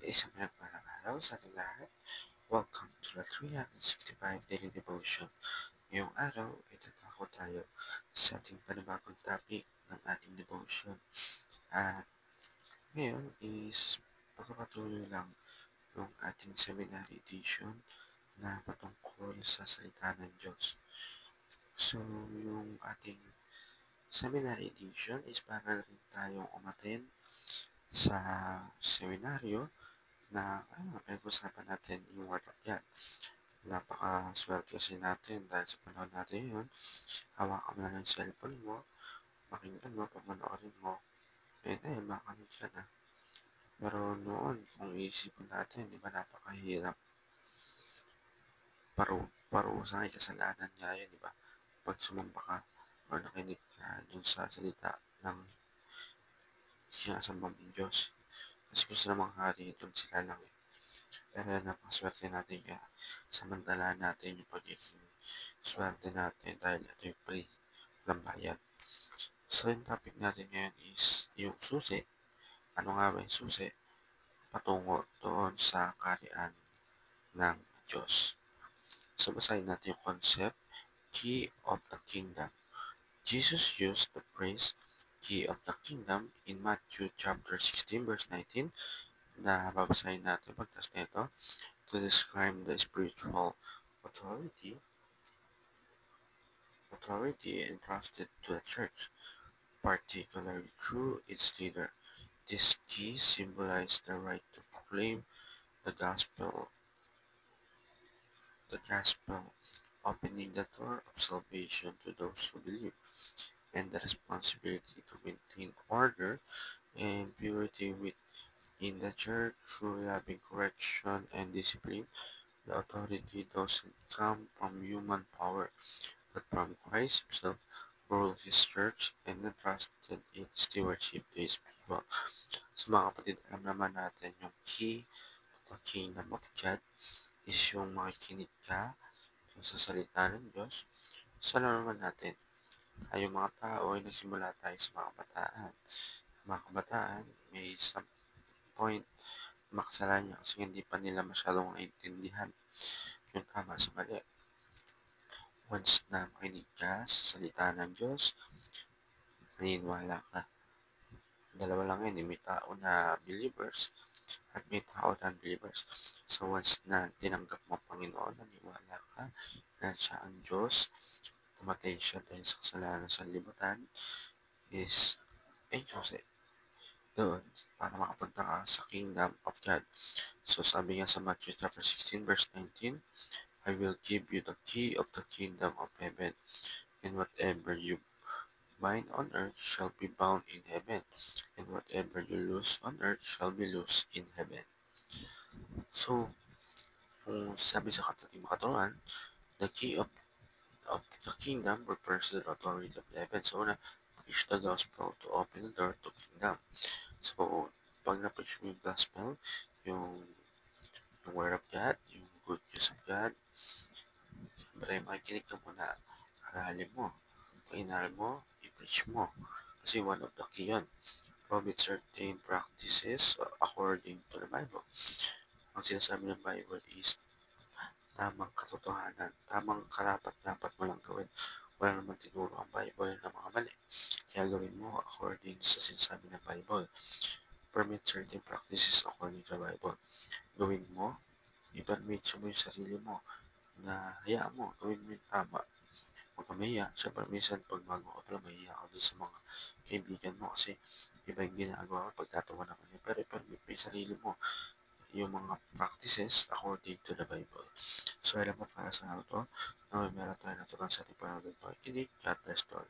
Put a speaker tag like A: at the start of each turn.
A: Isang pinagpalang araw sa ating lahat. Welcome to the 365 Daily Devotion. Ngayong araw ay tatakot tayo sa ating panibagong topic ng ating devotion. At ngayon is pagpapatuloy lang yung ating seminary edition na patungkol sa salita ng Diyos. So, yung ating seminary edition is para rin tayong umaten sa seminaryo na pinag-usapan natin yung Word of God. Napakaswerte kasi natin dahil sa panahon natin yun, hawakan mo na ng cellphone mo, pakinggan mo, pamanoorin mo, and ayun, makakanood ka na. Pero noon, kung iisipin natin, di ba napakahirap parusahan ay kasalanan nga yun, di ba? Pag sumamba ka o nakinig ka dun sa salita ng sinasambang Diyos. Kasi gusto namang hari dun sila lang eh. Pero napakaswerte natin kaya samantala natin yung pagiging swerte natin dahil ito yung free ng bayan. So yung topic natin ngayon is yung susi. Ano nga ba yung susi? Patungo doon sa kaharian ng Diyos. So basahin natin yung concept, Key of the Kingdom. Jesus used the phrase Key of the Kingdom in Matthew chapter 16 verse 19 na babasahin natin pagtas nito to describe the spiritual authority entrusted to the church, particularly through its leader. This key symbolized the right to proclaim the gospel, opening the door of salvation to those who believe, and the responsibility to maintain order and purity within the church through loving correction and discipline. The authority doesn't come from human power, but from Christ himself, who ruled his church and entrusted its stewardship to his people. So mga kapatid, alam naman natin yung key to the kingdom of God is yung makikinig ka sa salita ng Diyos. So alam naman natin, tayo mga tao ay nagsimula tayo sa mga kabataan. Mga kabataan, may some point makasalanan kasi hindi pa nila masyadong naintindihan yung tama sa mali. Once na makinig ka sa salita ng Diyos, naniniwala ka. Dalawa lang yun, may tao na believers at may tao na unbelievers. So once na tinanggap mo Panginoon, naniniwala ka na siya ang Diyos, tumatay siya dahil sa kasalanan sa libutan, is ay Diyos doon para makapunta ka sa kingdom of God. So sabi nga sa Matthew chapter 16 verse 19, I will give you the key of the kingdom of heaven, and whatever you bind on earth shall be bound in heaven, and whatever you loose on earth shall be loosed in heaven. So, kung sabi sa katating makaturuan, the key of the kingdom refers to the authority of heaven. So, preach the gospel to open the door to kingdom. So, pag na-preach mo yung gospel, yung word of God, yung good news of God, siyempre makikinig ka muna, aralin mo. Pag inaral mo, i-preach mo. Kasi one of the key yun. From certain practices according to the Bible. Ang sinasabi ng Bible is tamang katotohanan, tamang karapat-dapat mo lang gawin. Wala naman tinuro ang Bible na mga mali. Kaya gawin mo according sa sinasabi ng Bible. Permit certain practices according to the Bible. Gawin mo, i-permit mo yung sarili mo na hayaan mo, gawin mo yung tama. Huwag ka mahiya. Siyempre, minsan pag bago ka pala, mahiya ka dun sa mga kaibigan mo kasi iba yung ginagawa ko, pagtatawa naman yun. Pero i-permit mo yung sarili mo, yung mga practices according to the Bible. So, alam mo para sa ano to, meron tayo natulang sa ating panahon ng pakikinig. God bless to all.